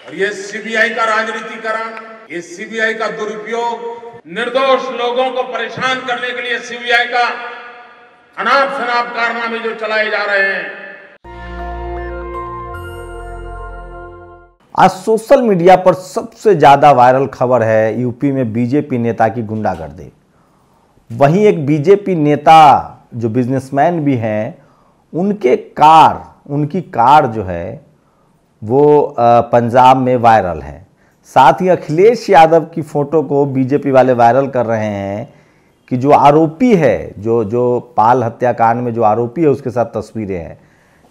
और ये सीबीआई का राजनीतिकरण, ये सीबीआई का दुरुपयोग, निर्दोष लोगों को परेशान करने के लिए सीबीआई का अनाप शनाप कारनामे जो चलाए जा रहे हैं। आज सोशल मीडिया पर सबसे ज्यादा वायरल खबर है यूपी में बीजेपी नेता की गुंडागर्दी। वहीं एक बीजेपी नेता जो बिजनेसमैन भी हैं, उनकी कार जो है वो पंजाब में वायरल है। साथ ही अखिलेश यादव की फोटो को बीजेपी वाले वायरल कर रहे हैं कि जो आरोपी है, जो पाल हत्याकांड में जो आरोपी है उसके साथ तस्वीरें हैं।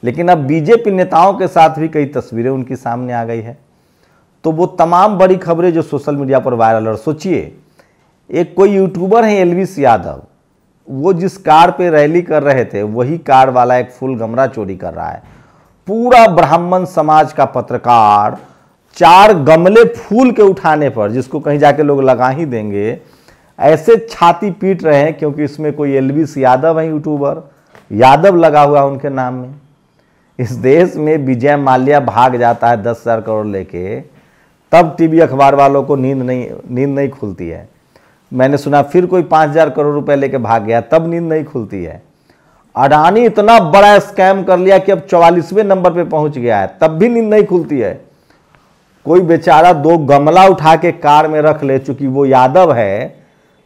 लेकिन अब बीजेपी नेताओं के साथ भी कई तस्वीरें उनकी सामने आ गई है। तो वो तमाम बड़ी खबरें जो सोशल मीडिया पर वायरल, और सोचिए एक कोई यूट्यूबर है एल्विस यादव, वो जिस कार पे रैली कर रहे थे वही कार वाला एक फुल गमला चोरी कर रहा है। पूरा ब्राह्मण समाज का पत्रकार 4 गमले फूल के उठाने पर, जिसको कहीं जाके लोग लगा ही देंगे, ऐसे छाती पीट रहे हैं क्योंकि इसमें कोई एल्विस यादव है, यूट्यूबर यादव लगा हुआ है उनके नाम में। इस देश में विजय माल्या भाग जाता है 10,000 करोड़ लेके, तब टीवी अखबार वालों को नींद नहीं खुलती है। मैंने सुना फिर कोई 5,000 करोड़ रुपए लेके भाग गया, तब नींद नहीं खुलती है। अडानी इतना बड़ा स्कैम कर लिया कि अब 44वें नंबर पे पहुंच गया है, तब भी नींद नहीं खुलती है। कोई बेचारा 2 गमला उठा के कार में रख ले, चूंकि वो यादव है,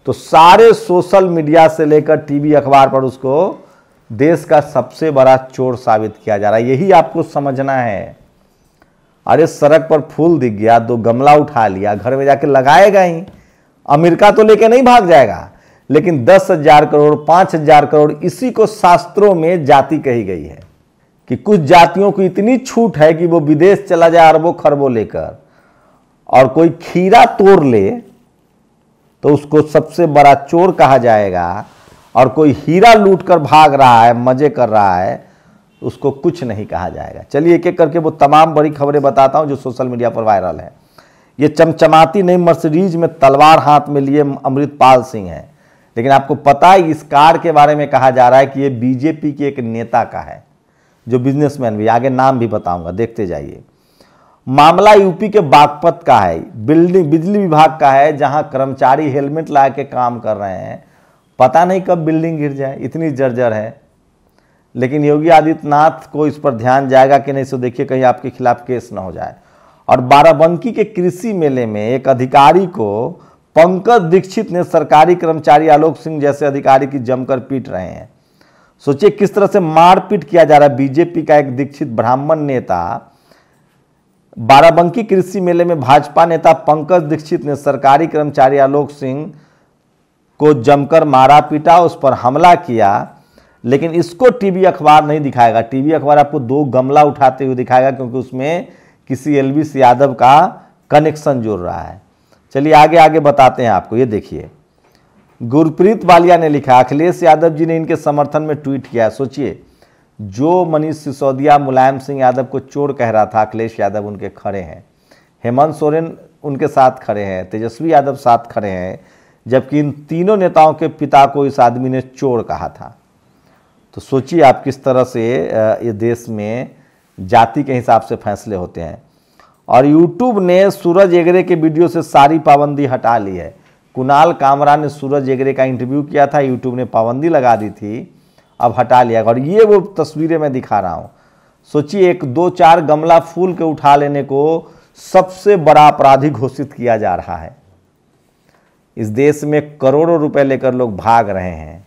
तो सारे सोशल मीडिया से लेकर टीवी अखबार पर उसको देश का सबसे बड़ा चोर साबित किया जा रहा है। यही आपको समझना है। अरे सड़क पर फूल दिख गया, 2 गमला उठा लिया, घर में जाके लगाएगा ही। अमेरिका तो लेके नहीं भाग जाएगा, लेकिन 10,000 करोड़ 5,000 करोड़, इसी को शास्त्रों में जाति कही गई है कि कुछ जातियों को इतनी छूट है कि वो विदेश चला जाए अरबों खरबों लेकर, और कोई खीरा तोड़ ले तो उसको सबसे बड़ा चोर कहा जाएगा, और कोई हीरा लूट कर भाग रहा है, मजे कर रहा है, उसको कुछ नहीं कहा जाएगा। चलिए एक एक करके वो तमाम बड़ी खबरें बताता हूं जो सोशल मीडिया पर वायरल है। ये चमचमाती नई मर्सिडीज में तलवार हाथ में लिए अमृतपाल सिंह है, लेकिन आपको पता है इस कार के बारे में कहा जा रहा है कि ये बीजेपी के एक नेता का है, जो बिजनेसमैन भी, आगे नाम भी बताऊंगा, देखते जाइए। मामला यूपी के बागपत का है, बिजली विभाग का है, जहां कर्मचारी हेलमेट लगा के काम कर रहे हैं। पता नहीं कब बिल्डिंग गिर जाए, इतनी जर्जर है। लेकिन योगी आदित्यनाथ को इस पर ध्यान जाएगा कि नहीं, सो देखिए कहीं आपके खिलाफ केस ना हो जाए। और बाराबंकी के कृषि मेले में एक अधिकारी को पंकज दीक्षित ने सरकारी कर्मचारी आलोक सिंह जैसे अधिकारी की जमकर पीट रहे हैं। सोचिए किस तरह से मारपीट किया जा रहा है। बीजेपी का एक दीक्षित ब्राह्मण नेता, बाराबंकी कृषि मेले में भाजपा नेता पंकज दीक्षित ने सरकारी कर्मचारी आलोक सिंह को जमकर मारा पीटा, उस पर हमला किया। लेकिन इसको टीवी अखबार नहीं दिखाएगा। टीवी अखबार आपको 2 गमला उठाते हुए दिखाएगा, क्योंकि उसमें किसी एल्विस यादव का कनेक्शन जोड़ रहा है। चलिए आगे आगे बताते हैं आपको। ये देखिए, गुरप्रीत वालिया ने लिखा, अखिलेश यादव जी ने इनके समर्थन में ट्वीट किया। सोचिए, जो मनीष सिसोदिया मुलायम सिंह यादव को चोर कह रहा था, अखिलेश यादव उनके खड़े हैं, हेमंत सोरेन उनके साथ खड़े हैं, तेजस्वी यादव साथ खड़े हैं, जबकि इन तीनों नेताओं के पिता को इस आदमी ने चोर कहा था। तो सोचिए आप किस तरह से ये देश में जाति के हिसाब से फैसले होते हैं। और यूट्यूब ने सूरज एगरे के वीडियो से सारी पाबंदी हटा ली है। कुणाल कामरा ने सूरज एगरे का इंटरव्यू किया था, यूट्यूब ने पाबंदी लगा दी थी, अब हटा लिया। और ये वो तस्वीरें मैं दिखा रहा हूँ। सोचिए, 1-2-4 गमला फूल के उठा लेने को सबसे बड़ा अपराधी घोषित किया जा रहा है। इस देश में करोड़ों रुपए लेकर लोग भाग रहे हैं।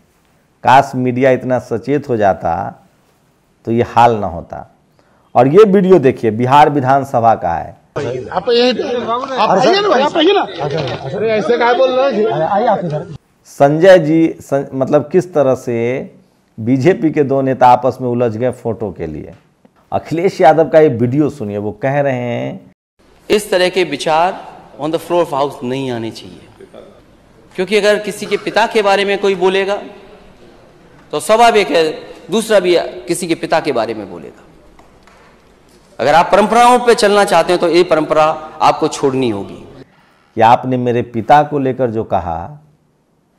काश मीडिया इतना सचेत हो जाता तो ये हाल ना होता। और ये वीडियो देखिए, बिहार विधानसभा का है। आप ऐसे क्या बोल रहे हैं? संजय जी मतलब किस तरह से बीजेपी के 2 नेता आपस में उलझ गए फोटो के लिए। अखिलेश यादव का ये वीडियो सुनिए, वो कह रहे हैं इस तरह के विचार on the floor of house नहीं आने चाहिए, क्योंकि अगर किसी के पिता के बारे में कोई बोलेगा तो स्वाभाविक है दूसरा भी किसी के पिता के बारे में बोलेगा। अगर आप परंपराओं पे चलना चाहते हैं तो ये परंपरा आपको छोड़नी होगी। कि आपने मेरे पिता को लेकर जो कहा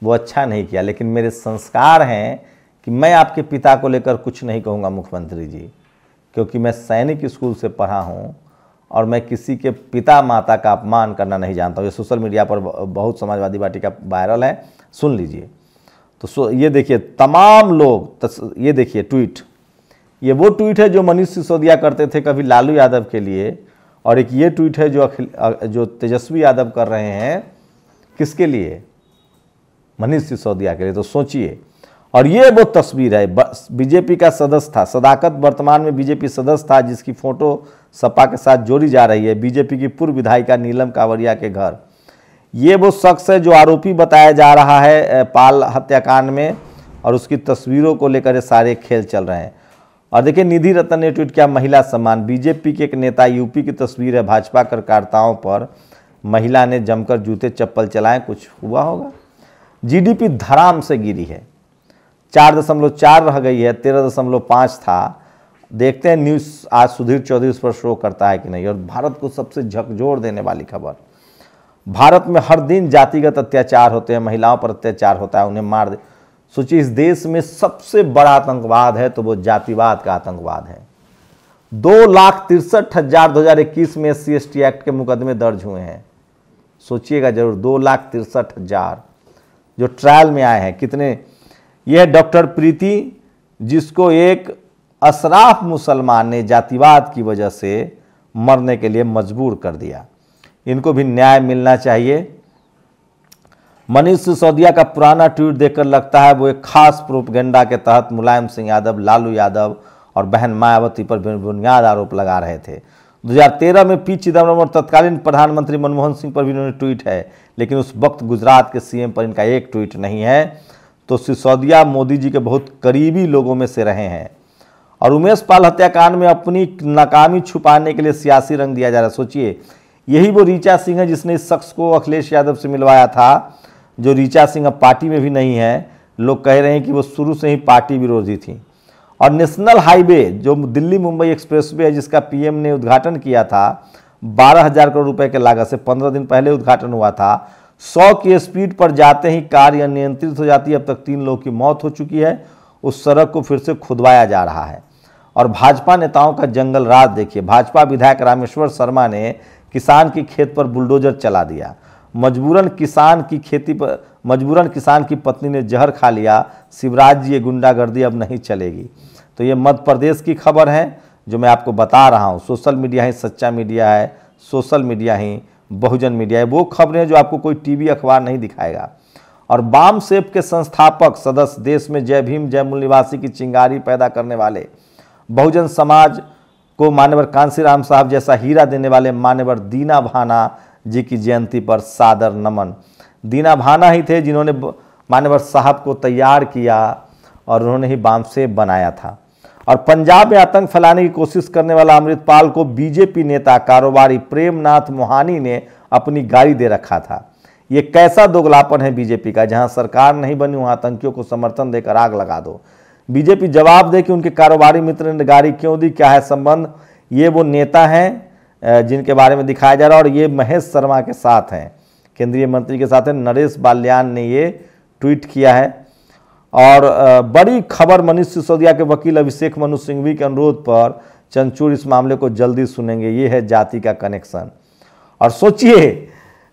वो अच्छा नहीं किया, लेकिन मेरे संस्कार हैं कि मैं आपके पिता को लेकर कुछ नहीं कहूँगा मुख्यमंत्री जी, क्योंकि मैं सैनिक स्कूल से पढ़ा हूँ और मैं किसी के पिता माता का अपमान करना नहीं जानता हूँ। ये सोशल मीडिया पर बहुत समाजवादी पार्टी का वायरल है, सुन लीजिए। तो ये देखिए तमाम लोग, ये देखिए ट्वीट, ये वो ट्वीट है जो मनीष सिसोदिया करते थे कभी लालू यादव के लिए, और एक ये ट्वीट है जो तेजस्वी यादव कर रहे हैं किसके लिए, मनीष सिसोदिया के लिए। तो सोचिए। और ये वो तस्वीर है, बीजेपी का सदस्य था, सदाकत वर्तमान में बीजेपी सदस्य था, जिसकी फोटो सपा के साथ जोड़ी जा रही है, बीजेपी की पूर्व विधायिका नीलम कावड़िया के घर। ये वो शख्स है जो आरोपी बताया जा रहा है पाल हत्याकांड में, और उसकी तस्वीरों को लेकर ये सारे खेल चल रहे हैं। और देखिए निधि रतन ने ट्वीट किया, महिला सम्मान, बीजेपी के एक नेता यूपी की तस्वीर है, भाजपा कार्यकर्ताओं पर महिला ने जमकर जूते चप्पल चलाए, कुछ हुआ होगा। जीडीपी धड़ाम से गिरी है, 4.4 रह गई है, 13.5 था। देखते हैं न्यूज़ आज सुधीर चौधरी उस पर शो करता है कि नहीं। और भारत को सबसे झकझोर देने वाली खबर, भारत में हर दिन जातिगत अत्याचार होते हैं, महिलाओं पर अत्याचार होता है, उन्हें मार दे। सोचिए इस देश में सबसे बड़ा आतंकवाद है तो वो जातिवाद का आतंकवाद है। 2,63,000 2021 में SC/ST एक्ट के मुकदमे दर्ज हुए हैं। सोचिएगा जरूर, 2,63,000 जो ट्रायल में आए हैं। कितने, यह डॉक्टर प्रीति, जिसको एक अशराफ मुसलमान ने जातिवाद की वजह से मरने के लिए मजबूर कर दिया। इनको भी न्याय मिलना चाहिए। मनीष सिसोदिया का पुराना ट्वीट देखकर लगता है वो एक खास प्रोपेगेंडा के तहत मुलायम सिंह यादव, लालू यादव और बहन मायावती पर बेबुनियाद आरोप लगा रहे थे। 2013 में पी चिदम्बरम और तत्कालीन प्रधानमंत्री मनमोहन सिंह पर भी इन्होंने ट्वीट है, लेकिन उस वक्त गुजरात के सीएम पर इनका एक ट्वीट नहीं है। तो सिसोदिया मोदी जी के बहुत करीबी लोगों में से रहे हैं। और उमेश पाल हत्याकांड में अपनी नाकामी छुपाने के लिए सियासी रंग दिया जा रहा है। सोचिए, यही वो ऋचा सिंह है जिसने इस शख्स को अखिलेश यादव से मिलवाया था, जो ऋचा सिंह अब पार्टी में भी नहीं है। लोग कह रहे हैं कि वो शुरू से ही पार्टी विरोधी थी। और नेशनल हाईवे जो दिल्ली मुंबई एक्सप्रेसवे है, जिसका पीएम ने उद्घाटन किया था, 12,000 करोड़ रुपए के लागत से 15 दिन पहले उद्घाटन हुआ था। 100 की स्पीड पर जाते ही कार अनियंत्रित हो जाती है। अब तक 3 लोगों की मौत हो चुकी है। उस सड़क को फिर से खुदवाया जा रहा है। और भाजपा नेताओं का जंगल राज देखिए, भाजपा विधायक रामेश्वर शर्मा ने किसान की खेत पर बुलडोजर चला दिया। मजबूरन किसान की पत्नी ने जहर खा लिया। शिवराज जी, ये गुंडागर्दी अब नहीं चलेगी। तो ये मध्य प्रदेश की खबर है जो मैं आपको बता रहा हूँ। सोशल मीडिया ही सच्चा मीडिया है, सोशल मीडिया ही बहुजन मीडिया है। वो खबरें जो आपको कोई टीवी अखबार नहीं दिखाएगा। और बाम सेप के संस्थापक सदस्य, देश में जय भीम जय मूल निवासी की चिंगारी पैदा करने वाले, बहुजन समाज को मान्यवर कांसीराम साहब जैसा हीरा देने वाले मान्यवर दीना भाना जी की जयंती पर सादर नमन। दीना भाना ही थे जिन्होंने मान्यवर साहब को तैयार किया और उन्होंने ही बामसेप बनाया था। और पंजाब में आतंक फैलाने की कोशिश करने वाला अमृतपाल को बीजेपी नेता कारोबारी प्रेमनाथ मोहानी ने अपनी गाड़ी दे रखा था। ये कैसा दोगलापन है बीजेपी का, जहां सरकार नहीं बनी वहां आतंकियों को समर्थन देकर आग लगा दो। बीजेपी जवाब दे कि उनके कारोबारी मित्र ने गाड़ी क्यों दी, क्या है संबंध। ये वो नेता हैं जिनके बारे में दिखाया जा रहा है। और ये महेश शर्मा के साथ हैं, केंद्रीय मंत्री के साथ हैं। नरेश बाल्यान ने ये ट्वीट किया है। और बड़ी खबर, मनीष सिसोदिया के वकील अभिषेक मनु सिंघवी के अनुरोध पर चंद्रचूड़ इस मामले को जल्दी सुनेंगे। ये है जाति का कनेक्शन। और सोचिए,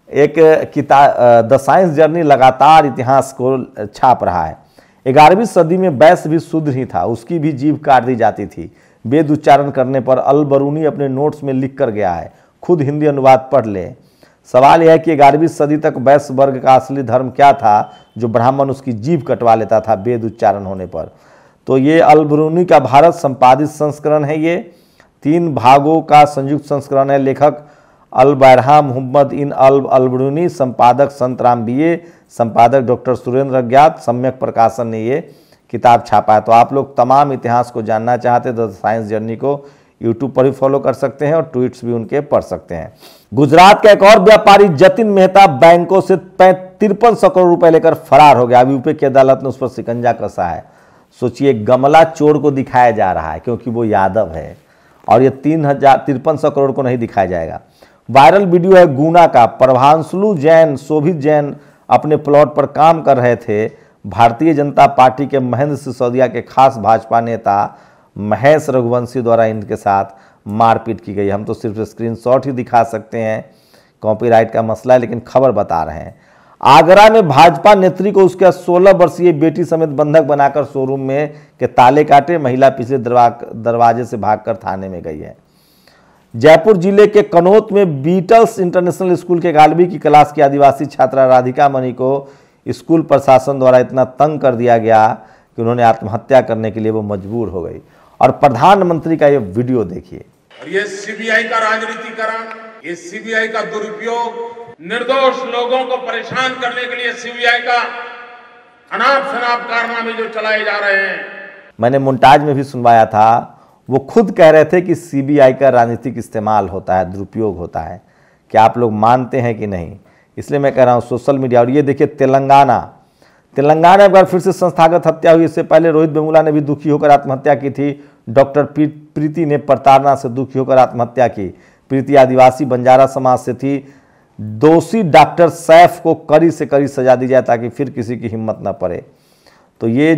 एक किताब द साइंस जर्नी लगातार इतिहास को छाप रहा है। 11वीं सदी में वैश्य भी शूद्र ही था, उसकी भी जीभ काट दी जाती थी वेद उच्चारण करने पर। अल बरूनी अपने नोट्स में लिख कर गया है, खुद हिंदी अनुवाद पढ़ ले। सवाल यह है कि 11वीं सदी तक वैश्य वर्ग का असली धर्म क्या था, जो ब्राह्मण उसकी जीभ कटवा लेता था वेद उच्चारण होने पर। तो ये अल बरूनी का भारत संपादित संस्करण है। ये 3 भागों का संयुक्त संस्करण है। लेखक अल बैरहाम मोहम्मद इन अल बरूनी, संपादक संत राम बीए, संपादक डॉक्टर सुरेंद्र अज्ञात, सम्यक प्रकाशन ने ये किताब छापा है। तो आप लोग तमाम इतिहास को जानना चाहते तो साइंस जर्नी को यूट्यूब पर भी फॉलो कर सकते हैं और ट्वीट्स भी उनके पढ़ सकते हैं। गुजरात का एक और व्यापारी जतिन मेहता बैंकों से 5300 करोड़ रुपए लेकर फरार हो गया। अभी यूपी की अदालत ने उस पर शिकंजा कसा है। सोचिए, गमला चोर को दिखाया जा रहा है क्योंकि वो यादव है, और ये 5300 करोड़ को नहीं दिखाया जाएगा। वायरल वीडियो है गुना का। प्रभांशुलू जैन, शोभित जैन अपने प्लॉट पर काम कर रहे थे। भारतीय जनता पार्टी के महेंद्र सिसोदिया के खास भाजपा नेता महेश रघुवंशी द्वारा इनके साथ मारपीट की गई। हम तो सिर्फ स्क्रीनशॉट ही दिखा सकते हैं, कॉपीराइट का मसला है, लेकिन खबर बता रहे हैं। आगरा में भाजपा नेत्री को उसके 16 वर्षीय बेटी समेत बंधक बनाकर शोरूम में के ताले काटे, महिला पिछले दरवाजे से भागकर थाने में गई है। जयपुर जिले के कनौत में बीटल्स इंटरनेशनल स्कूल के 11वीं की क्लास की आदिवासी छात्रा राधिका मणि को स्कूल प्रशासन द्वारा इतना तंग कर दिया गया कि उन्होंने आत्महत्या करने के लिए वो मजबूर हो गई। और प्रधानमंत्री का ये वीडियो देखिए। ये सीबीआई का राजनीतिकरण, ये सीबीआई का दुरुपयोग, निर्दोष लोगों को परेशान करने के लिए सीबीआई का अनाप शनाप कारनामे जो चलाए जा रहे हैं। मैंने मोन्टाज में भी सुनवाया था, वो खुद कह रहे थे कि सीबीआई का राजनीतिक इस्तेमाल होता है, दुरुपयोग होता है। क्या आप लोग मानते हैं कि नहीं? इसलिए मैं कह रहा हूँ सोशल मीडिया। और ये देखिए तेलंगाना में एक बार फिर से संस्थागत हत्या हुई। इससे पहले रोहित वेमुला ने भी दुखी होकर आत्महत्या की थी। डॉक्टर प्रीति ने प्रताड़ना से दुखी होकर आत्महत्या की। प्रीति आदिवासी बंजारा समाज से थी। दोषी डॉक्टर सैफ को कड़ी से कड़ी सजा दी जाए ताकि फिर किसी की हिम्मत न पड़े। तो ये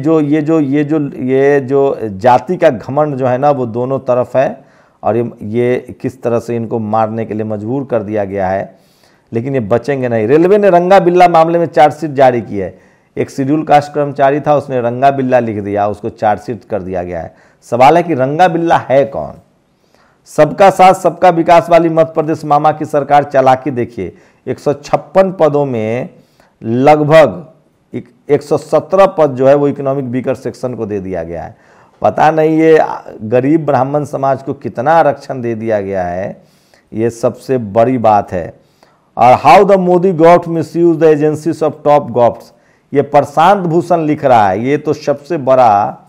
जो जाति का घमंड जो है ना, वो दोनों तरफ है। और ये किस तरह से इनको मारने के लिए मजबूर कर दिया गया है, लेकिन ये बचेंगे नहीं। रेलवे ने रंगा बिल्ला मामले में चार्जशीट जारी की है। एक शेड्यूल कास्ट कर्मचारी था, उसने रंगा बिल्ला लिख दिया, उसको चार्जशीट कर दिया गया है। सवाल है कि रंगा बिल्ला है कौन? सबका साथ सबका विकास वाली मध्य प्रदेश मामा की सरकार चालाकी देखिए। 156 पदों में लगभग 117 पद जो है वो इकोनॉमिक वीकर सेक्शन को दे दिया गया है। पता नहीं ये गरीब ब्राह्मण समाज को कितना आरक्षण दे दिया गया है, ये सबसे बड़ी बात है। और how the Modi government misuse the agencies of top governments, ये प्रशांत भूषण लिख रहा है। ये तो सबसे बड़ा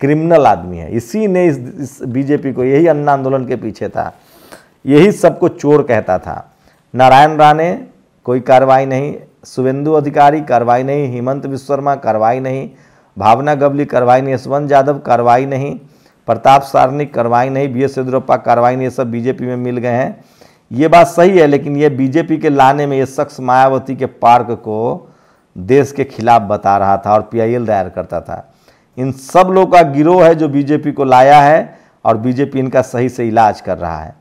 क्रिमिनल आदमी है। इसी ने इस बीजेपी को, यही अन्ना आंदोलन के पीछे था, यही सबको चोर कहता था। नारायण राणे कोई कार्रवाई नहीं, शुभेंदु अधिकारी कार्रवाई नहीं, हेमंत विश्व शर्मा कार्रवाई नहीं, भावना गवली कार्रवाई नहीं, यशवंत यादव कार्रवाई नहीं, प्रताप सारनिक कार्रवाई नहीं, BS येदियुरप्पा कार्रवाई नहीं। ये सब बीजेपी में मिल गए हैं। ये बात सही है, लेकिन ये बीजेपी के लाने में ये शख्स मायावती के पार्क को देश के खिलाफ बता रहा था और PIL दायर करता था। इन सब लोगों का गिरोह है जो बीजेपी को लाया है, और बीजेपी इनका सही से इलाज कर रहा है।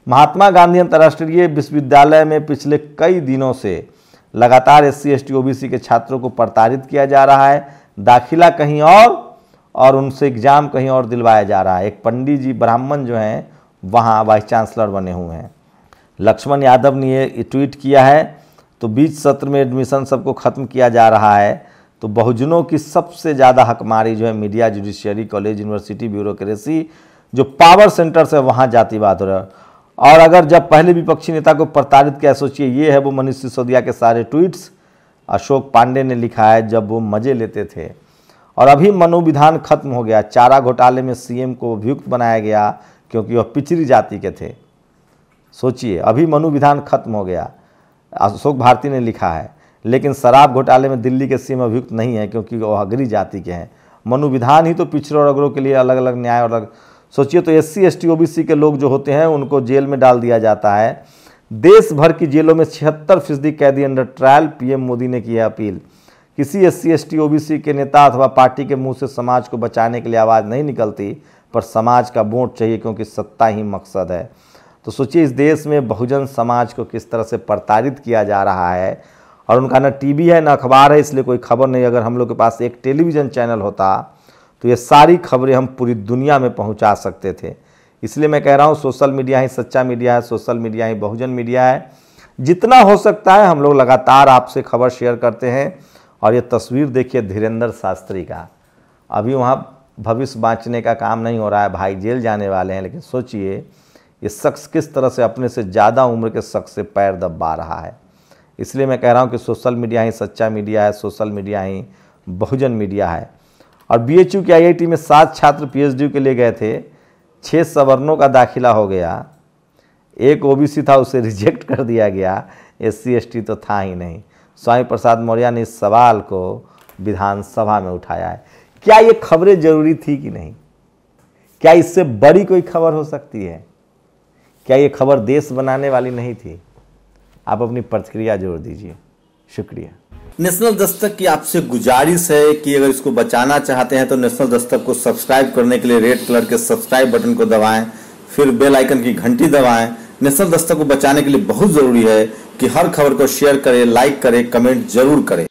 महात्मा गांधी अंतर्राष्ट्रीय विश्वविद्यालय में पिछले कई दिनों से लगातार SC ST OBC के छात्रों को प्रताड़ित किया जा रहा है। दाखिला कहीं और उनसे एग्जाम कहीं और दिलवाया जा रहा है। एक पंडित जी ब्राह्मण जो हैं वहाँ वाइस चांसलर बने हुए हैं। लक्ष्मण यादव ने ये ट्वीट किया है। तो बीच सत्र में एडमिशन सबको ख़त्म किया जा रहा है। तो बहुजनों की सबसे ज़्यादा हकमारी जो है media, judiciary, college, university, bureaucracy, जो पावर सेंटर से वहाँ जातिवाद हो रहा है। और अगर जब पहले विपक्षी नेता को प्रताड़ित किया, सोचिए ये है वो मनीष सिसोदिया के सारे ट्वीट्स। अशोक पांडे ने लिखा है जब वो मजे लेते थे। और अभी मनोविधान खत्म हो गया। चारा घोटाले में CM को अभियुक्त बनाया गया क्योंकि वह पिछड़ी जाति के थे। सोचिए, अभी मनोविधान खत्म हो गया, अशोक भारती ने लिखा है। लेकिन शराब घोटाले में दिल्ली के CM अभियुक्त नहीं है क्योंकि वो अगरी जाति के हैं। मनोविधान ही तो पिछड़े और अगरों के लिए अलग अलग न्याय और अलग। सोचिए, तो SC ST OBC के लोग जो होते हैं उनको जेल में डाल दिया जाता है। देश भर की जेलों में 76% कैदी अंडर ट्रायल। PM मोदी ने की है अपील। किसी SC ST OBC के नेता अथवा पार्टी के मुंह से समाज को बचाने के लिए आवाज़ नहीं निकलती, पर समाज का वोट चाहिए क्योंकि सत्ता ही मकसद है। तो सोचिए इस देश में बहुजन समाज को किस तरह से प्रताड़ित किया जा रहा है। और उनका ना TV है ना अखबार है, इसलिए कोई खबर नहीं। अगर हम लोग के पास एक टेलीविज़न चैनल होता तो ये सारी खबरें हम पूरी दुनिया में पहुंचा सकते थे। इसलिए मैं कह रहा हूं सोशल मीडिया ही सच्चा मीडिया है, सोशल मीडिया ही बहुजन मीडिया है। जितना हो सकता है हम लोग लगातार आपसे खबर शेयर करते हैं। और ये तस्वीर देखिए धीरेंद्र शास्त्री का। अभी वहाँ भविष्य बाँचने का काम नहीं हो रहा है, भाई जेल जाने वाले हैं। लेकिन सोचिए ये शख्स किस तरह से अपने से ज़्यादा उम्र के शख्स से पैर दबा रहा है। इसलिए मैं कह रहा हूँ कि सोशल मीडिया ही सच्चा मीडिया है, सोशल मीडिया ही बहुजन मीडिया है। और BHU के IIT में 7 छात्र PhD के लिए गए थे। 6 सवर्णों का दाखिला हो गया, एक OBC था उसे रिजेक्ट कर दिया गया, SC ST तो था ही नहीं। स्वामी प्रसाद मौर्य ने इस सवाल को विधानसभा में उठाया है। क्या ये खबरें जरूरी थी कि नहीं? क्या इससे बड़ी कोई खबर हो सकती है? क्या ये खबर देश बनाने वाली नहीं थी? आप अपनी प्रतिक्रिया जोड़ दीजिए। शुक्रिया। नेशनल दस्तक की आपसे गुजारिश है कि अगर इसको बचाना चाहते हैं तो नेशनल दस्तक को सब्सक्राइब करने के लिए रेड कलर के सब्सक्राइब बटन को दबाएं, फिर बेल आइकन की घंटी दबाएं। नेशनल दस्तक को बचाने के लिए बहुत जरूरी है कि हर खबर को शेयर करें, लाइक करें, कमेंट जरूर करें।